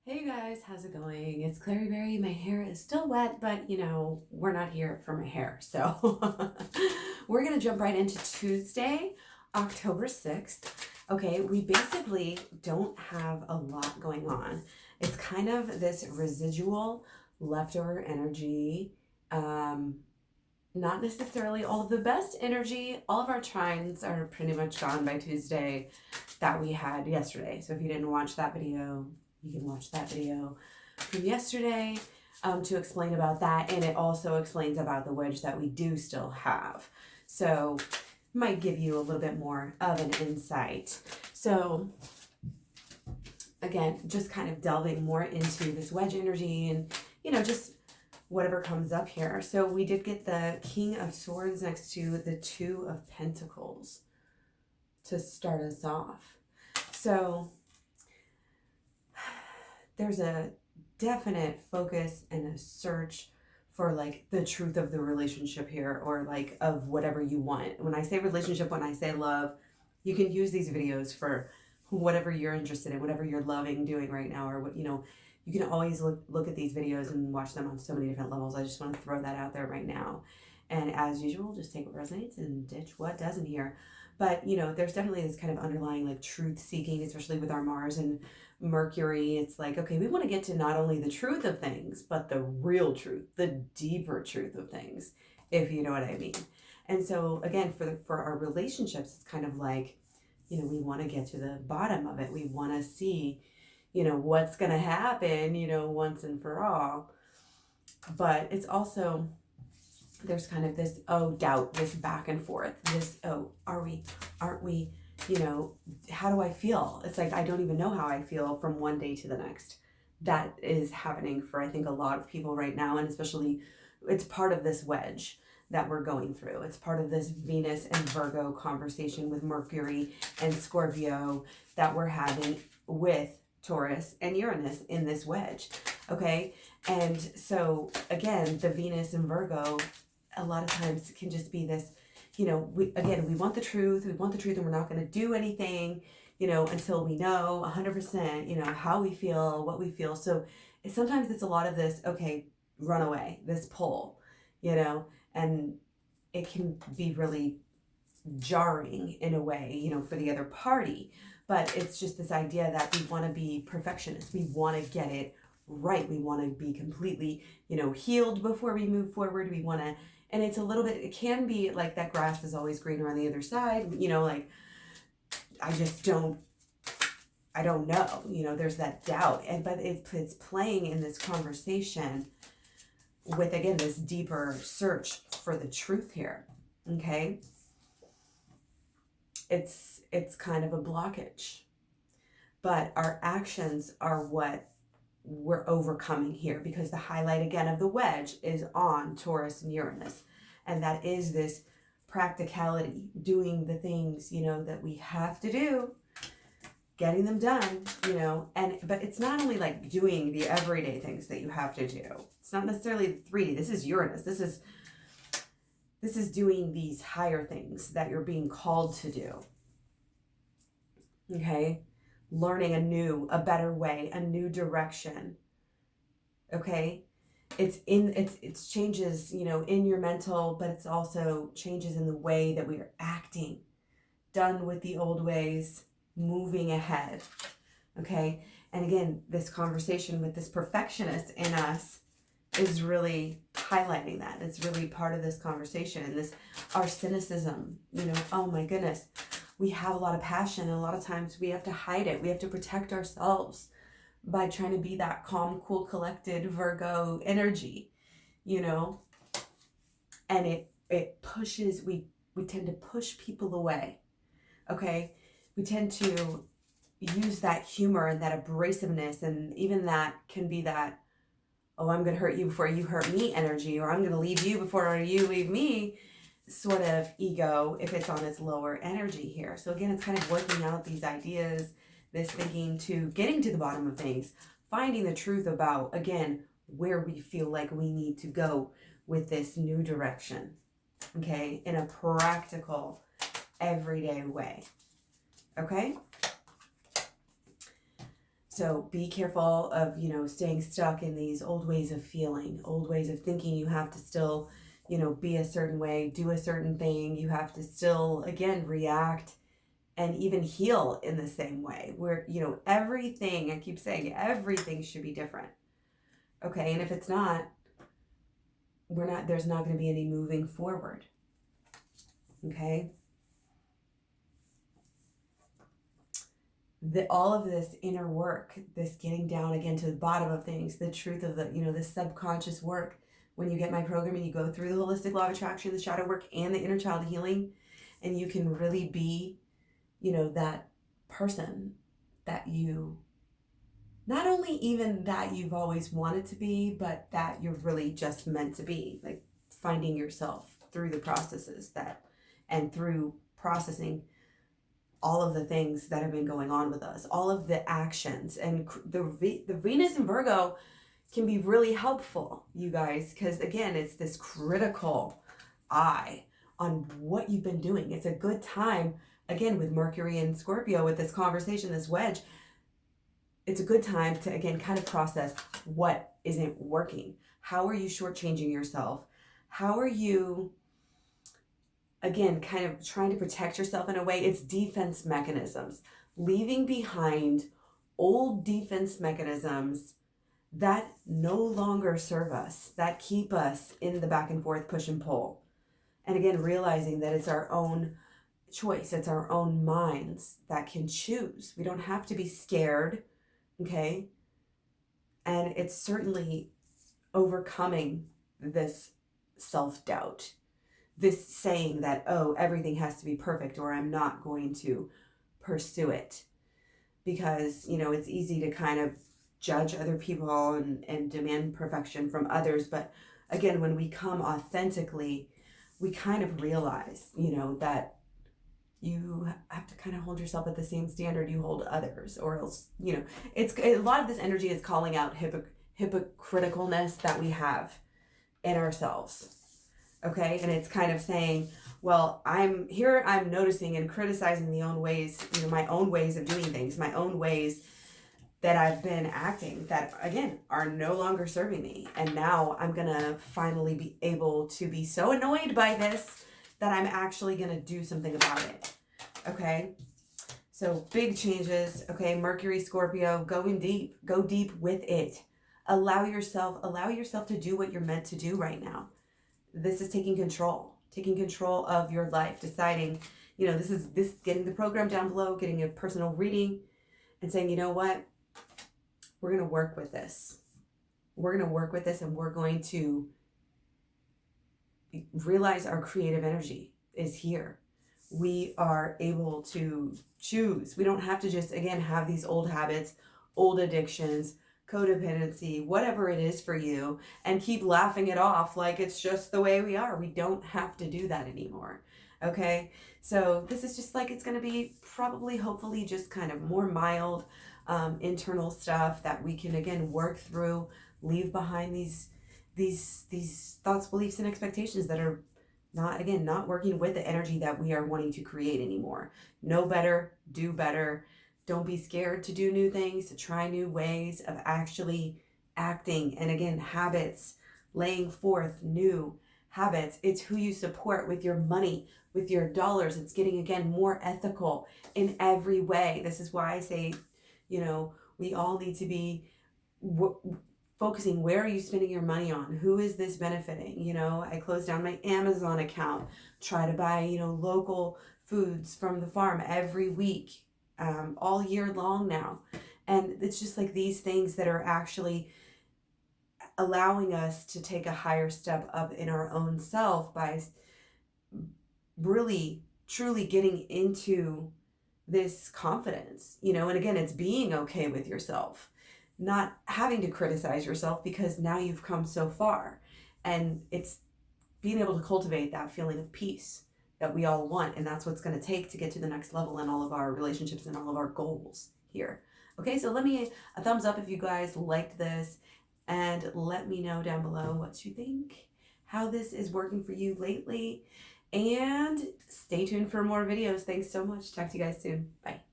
Hey guys, how's it going? It's KlaireeBerry. My hair is still wet, but we're not here for my hair. So we're going to jump right into Tuesday, October 6th. Okay, we basically don't have a lot going on. It's kind of this residual leftover energy. Not necessarily all of the best energy. All of our trines are pretty much gone by Tuesday that we had yesterday. So if you didn't watch that video, you can watch that video from yesterday to explain about that, and it also explains about the wedge that we do still have. So might give you a little bit more of an insight. So again, just kind of delving more into this wedge energy and just whatever comes up here. So we did get the King of Swords next to the Two of Pentacles to start us off. So there's a definite focus and a search for like the truth of the relationship here, or like of whatever you want. When I say relationship, when I say love, you can use these videos for whatever you're interested in, whatever you're loving doing right now, or what, you can always look at these videos and watch them on so many different levels. I just want to throw that out there right now. And as usual, just take what resonates and ditch what doesn't here. But, there's definitely this kind of underlying like truth seeking, especially with our Mars and Mercury. It's like, okay, we want to get to not only the truth of things, but the real truth, the deeper truth of things, if you know what I mean. And so again, for our relationships, it's kind of like, we want to get to the bottom of it. We want to see, what's going to happen, once and for all. But it's also, there's kind of this, doubt, this back and forth, this, are we, aren't we, how do I feel? It's like, I don't even know how I feel from one day to the next. That is happening for, I think, a lot of people right now. And especially, it's part of this wedge that we're going through. It's part of this Venus and Virgo conversation with Mercury and Scorpio that we're having with Taurus and Uranus in this wedge. Okay. And so again, the Venus and Virgo a lot of times can just be this, we want the truth. We want the truth, and we're not going to do anything, until we know 100%, how we feel, what we feel. So sometimes it's a lot of this, okay, run away, this pull, and it can be really jarring in a way, for the other party. But it's just this idea that we want to be perfectionists. We want to get it right. We want to be completely, healed before we move forward. We want to, and it's a little bit, it can be like that grass is always greener on the other side, like I don't know, there's that doubt. But it's playing in this conversation with, again, this deeper search for the truth here. Okay. It's kind of a blockage, but our actions are what we're overcoming here, because the highlight again of the wedge is on Taurus and Uranus, and that is this practicality, doing the things that we have to do, getting them done, but it's not only like doing the everyday things that you have to do. It's not necessarily the 3D. This is Uranus. This is doing these higher things that you're being called to do. Okay? Learning a better way, a new direction. Okay? It's changes, in your mental, but it's also changes in the way that we are acting. Done with the old ways, moving ahead. Okay? And again, this conversation with this perfectionist in us is really highlighting that. It's really part of this conversation, and our cynicism, oh my goodness. We have a lot of passion, and a lot of times we have to hide it. We have to protect ourselves by trying to be that calm, cool, collected Virgo energy, and it pushes, we tend to push people away. Okay. We tend to use that humor and that abrasiveness, and even that can be that, oh, I'm going to hurt you before you hurt me energy, or I'm going to leave you before you leave me sort of ego, if it's on its lower energy here. So again, it's kind of working out these ideas, this thinking, to getting to the bottom of things, finding the truth about, again, where we feel like we need to go with this new direction, okay, in a practical, everyday way, okay? So be careful of, staying stuck in these old ways of feeling, old ways of thinking. You have to still, be a certain way, do a certain thing. You have to still, again, react and even heal in the same way. Where, everything, I keep saying, everything should be different. Okay, and if it's not, there's not going to be any moving forward. Okay? All of this inner work, this getting down again to the bottom of things, the truth of the subconscious work. When you get my program and you go through the holistic law of attraction, the shadow work, and the inner child healing, and you can really be, that person that you, not only even that you've always wanted to be, but that you're really just meant to be, like finding yourself through the processes and through processing all of the things that have been going on with us, all of the actions. And the Venus in Virgo can be really helpful, you guys, because again, it's this critical eye on what you've been doing. It's a good time, again, with Mercury and Scorpio, with this conversation, this wedge, it's a good time to, again, kind of process what isn't working. How are you shortchanging yourself? How are you, again, kind of trying to protect yourself in a way? It's defense mechanisms. Leaving behind old defense mechanisms that no longer serve us, that keep us in the back and forth push and pull. And again, realizing that it's our own choice. It's our own minds that can choose. We don't have to be scared, okay? And it's certainly overcoming this self-doubt, this saying that, oh, everything has to be perfect or I'm not going to pursue it. Because, it's easy to kind of judge other people and demand perfection from others. But again, when we come authentically, we kind of realize, that you have to kind of hold yourself at the same standard you hold others, or else, it's a lot of this energy is calling out hypocriticalness that we have in ourselves. Okay. And it's kind of saying, well, I'm noticing and criticizing the own ways, my own ways of doing things, my own ways that I've been acting that, again, are no longer serving me. And now I'm going to finally be able to be so annoyed by this that I'm actually going to do something about it. Okay. So big changes. Okay. Mercury, Scorpio, go deep with it. Allow yourself to do what you're meant to do right now. This is taking control of your life, deciding, this is getting the program down below, getting a personal reading and saying, you know what, we're going to work with this. We're going to work with this and we're going to realize our creative energy is here. We are able to choose. We don't have to just, again, have these old habits, old addictions, codependency, whatever it is for you, and keep laughing it off like it's just the way we are. We don't have to do that anymore. Okay. So this is just like, it's going to be probably, hopefully, just kind of more mild, internal stuff that we can, again, work through, leave behind these thoughts, beliefs, and expectations that are not working with the energy that we are wanting to create anymore. Know better, do better. Don't be scared to do new things, to try new ways of actually acting. And again, habits, laying forth new habits. It's who you support with your money, with your dollars. It's getting, again, more ethical in every way. This is why I say, we all need to be focusing, where are you spending your money on? Who is this benefiting? I closed down my Amazon account, try to buy, local foods from the farm every week, all year long now. And it's just like these things that are actually allowing us to take a higher step up in our own self by really, truly getting into this confidence, and again, it's being okay with yourself, not having to criticize yourself because now you've come so far, and it's being able to cultivate that feeling of peace that we all want. And that's what's going to take to get to the next level in all of our relationships and all of our goals here. Okay. So let me a thumbs up if you guys liked this, and let me know down below what you think, how this is working for you lately, and stay tuned for more videos. Thanks so much. Talk to you guys soon. Bye.